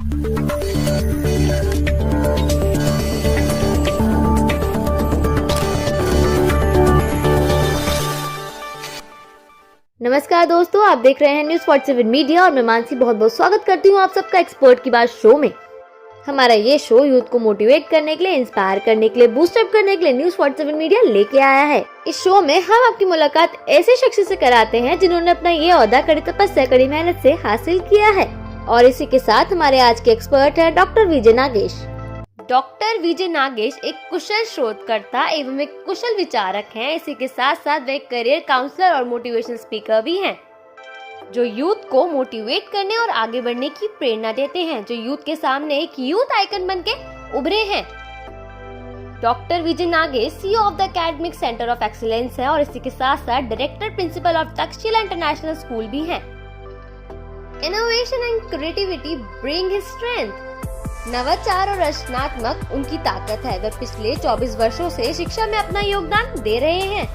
नमस्कार दोस्तों, आप देख रहे हैं न्यूज़ 47 मीडिया और मैं मानसी बहुत बहुत स्वागत करती हूँ आप सबका एक्सपर्ट की बात शो में। हमारा ये शो यूथ को मोटिवेट करने के लिए, इंस्पायर करने के लिए, बूस्टअप करने के लिए न्यूज़ 47 मीडिया लेके आया है। इस शो में हम आपकी मुलाकात ऐसे शख्स से कराते हैं जिन्होंने अपना ये ओहदा कड़ी तपस्या, कड़ी मेहनत से हासिल किया है। और इसी के साथ हमारे आज के एक्सपर्ट है डॉक्टर विजय नागेश। डॉक्टर विजय नागेश एक कुशल शोधकर्ता एवं एक कुशल विचारक हैं। इसी के साथ साथ वे एक करियर काउंसलर और मोटिवेशनल स्पीकर भी हैं, जो यूथ को मोटिवेट करने और आगे बढ़ने की प्रेरणा देते हैं, जो यूथ के सामने एक यूथ आइकन बनके उभरे हैं। Doctor Vijay Nagesh CEO of the academic centre of excellence है और इसी के साथ साथ director principle of Takshashila international school भी हैं। Innovation and creativity bring his strength. नवाचार और रचनात्मक उनकी ताकत है। वे पिछले 24 वर्षों से शिक्षा में अपना योगदान दे रहे हैं।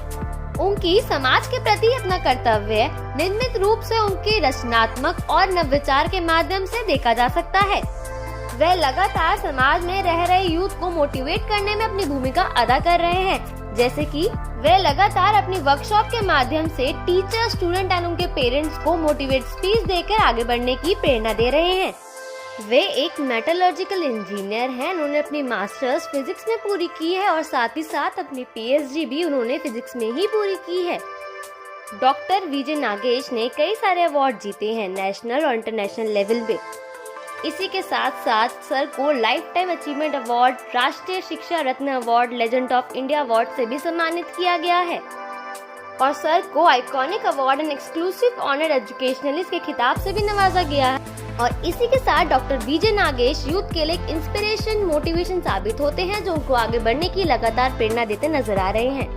उनकी समाज के प्रति अपना कर्तव्य नियमित रूप से उनके रचनात्मक और नवविचार के माध्यम से देखा जा सकता है। वे लगातार समाज में रह रहे यूथ को मोटिवेट करने में अपनी भूमिका अदा कर रहे हैं, जैसे कि वे लगातार अपनी वर्कशॉप के माध्यम से टीचर, स्टूडेंट एंड उनके पेरेंट्स को मोटिवेट स्पीच देकर आगे बढ़ने की प्रेरणा दे रहे हैं। वे एक मेटलर्जिकल इंजीनियर हैं। उन्होंने अपनी मास्टर्स फिजिक्स में पूरी की है और साथ ही साथ अपनी पीएचडी भी उन्होंने फिजिक्स में ही पूरी की है। डॉक्टर विजय नागेश ने कई सारे अवार्ड जीते हैं नेशनल और इंटरनेशनल लेवल पे। इसी के साथ साथ सर को life time achievement award, Rashtriya Shiksha Ratna award, legend of India award से भी सम्मानित किया गया है और सर को iconic award and exclusive honour educationalist के खिताब से भी नवाजा गया है। और इसी के साथ डॉक्टर विजय नागेश यूथ के लिए एक इंस्पिरेशन, मोटिवेशन साबित होते हैं, जो उनको आगे बढ़ने की लगातार प्रेरणा देते नजर आ रहे हैं।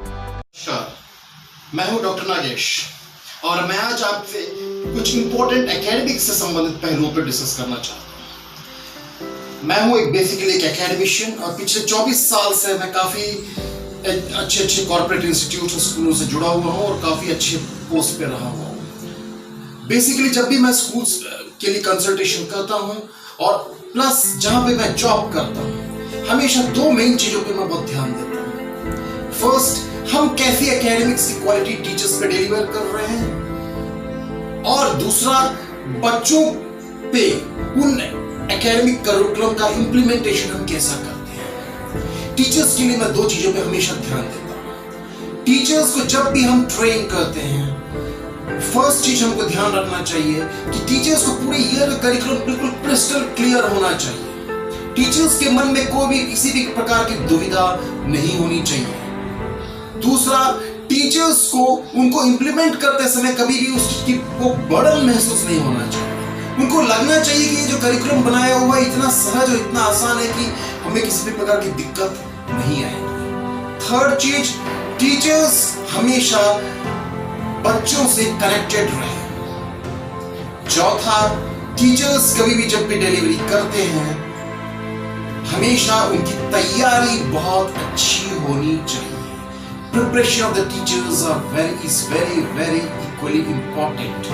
मैं हूं डॉक्टर नागेश और मैं आज आपसे कुछ इंपॉर्टेंट एकेडमिक से संबंधित पहलुओं पर डिस्कस करना चाहता हूं। मैं हूं बेसिकली एक एकेडमिशियन और पिछले 24 साल से मैं काफी अच्छे कॉर्पोरेट इंस्टीट्यूट और स्कूलों से जुड़ा हुआ हूं और काफी अच्छे पोस्ट पे रहा हुआ हूं। बेसिकली जब भी मैं स्कूल्स के लिए कंसल्टेशन करता हूं और प्लस जहां पे मैं जॉब करता हूं, हमेशा दो मेन चीजों पे मैं बहुत ध्यान देता हूं। फर्स्ट, हम कैसी एकेडमिक्स की क्वालिटी टीचर्स पे डिलीवर कर रहे हैं और दूसरा, बच्चों पे उन एकेडमिक करिकुलम का इंप्लीमेंटेशन हम कैसा करते हैं। टीचर्स के लिए मैं दो चीजों पे हमेशा ध्यान देता हूं। टीचर्स को जब भी हम ट्रेन करते हैं, फर्स्ट चीज हमको ध्यान रखना चाहिए कि टीचर्स को पूरे ईयर का करिकुलम बिल्कुल क्रिस्टल क्लियर होना चाहिए। टीचर्स के मन में कोई भी किसी भी प्रकार की दुविधा नहीं होनी चाहिए। दूसरा, टीचर्स को उनको इंप्लीमेंट करते समय कभी भी उसकी को बर्डन महसूस नहीं होना चाहिए। उनको लगना चाहिए कि ये जो करिकुलम बनाया हुआ है इतना सहज और इतना आसान है कि हमें किसी भी प्रकार की दिक्कत नहीं आएगी। थर्ड चीज, टीचर्स हमेशा बच्चों से कनेक्टेड रहे। चौथा, टीचर्स कभी भी जब भी डिलीवरी करते हैं, हमेशा उनकी तैयारी बहुत अच्छी होनी चाहिए। Preparation of the teachers is very equally important.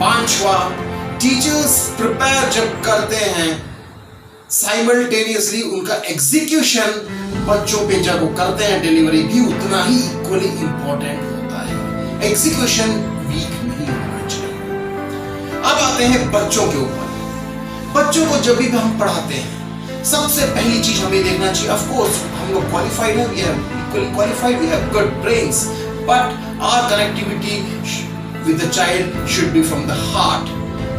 पांचवा, टीचर्स प्रिपेयर जब करते हैं, साइमल्टेनियसली उनका एग्जीक्यूशन बच्चों पे जब वो करते हैं डिलीवरी भी उतना ही इक्वली इंपॉर्टेंट। एग्जीक्यूशन वीक नहीं होना चाहिए। अब आते हैं बच्चों के ऊपर। बच्चों को जब भी हम पढ़ाते हैं, सबसे पहली चीज हमें देखना चाहिए, ऑफ कोर्स हम लोग क्वालिफाइड हैं, we have equally qualified, we have good brains, but our connectivity with the child should be from the heart.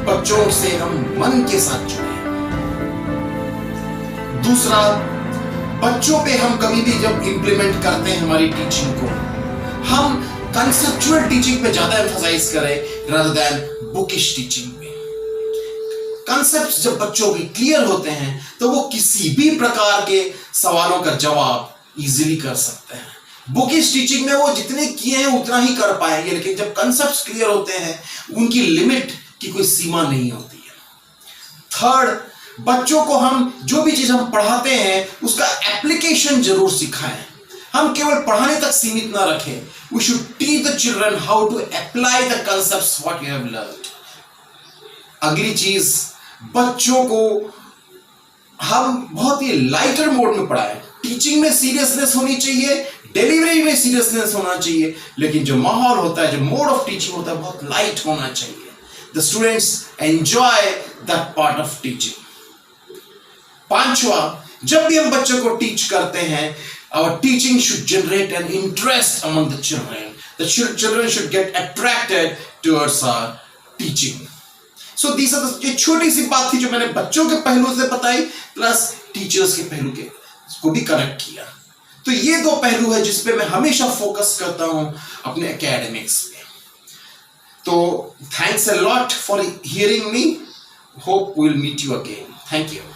बच्चों से हम मन के साथ जुड़े। दूसरा, बच्चों पे हम कभी भी जब इंप्लीमेंट करते हैं हमारी टीचिंग को, हम कंसेप्चुअल टीचिंग पे ज्यादा एम्फसाइज करें रादर देन बुकिश टीचिंग पे। कंसेप्ट्स जब बच्चों के क्लियर होते हैं तो वो किसी भी प्रकार के सवालों का जवाब इजीली कर सकते हैं। बुकिश टीचिंग में वो जितने किए हैं उतना ही कर पाएंगे, लेकिन जब कंसेप्ट्स क्लियर होते हैं उनकी लिमिट की कोई सीमा नहीं होती है। थर्ड, बच्चों को हम जो भी चीज हम पढ़ाते हैं उसका एप्लीकेशन जरूर सिखाएं। हम केवल पढ़ाने तक सीमित ना रखें। We should teach the children how to apply the concepts what you have learned. अगली चीज, बच्चों को हम बहुत ही लाइटर मोड में पढ़ाएं। टीचिंग में सीरियसनेस होनी चाहिए, डिलीवरी में सीरियसनेस होना चाहिए, लेकिन जो माहौल होता है, जो मोड ऑफ टीचिंग होता है, बहुत लाइट होना चाहिए। The students enjoy that part of teaching. पांचवा, जब भी हम बच्चों को टीच करते हैं, our teaching should generate an interest among the children. The children should get attracted towards our teaching. So these are the, ये छोटी सी बात थी जो मैंने बच्चों के पहलू से बताई, प्लस टीचर्स के पहलू के को भी कनेक्ट किया। तो ये दो पहलू है जिस पे मैं हमेशा फोकस करता हूं अपने एकेडमिक्स में। तो thanks a lot for hearing me, hope we will meet you again. Thank you.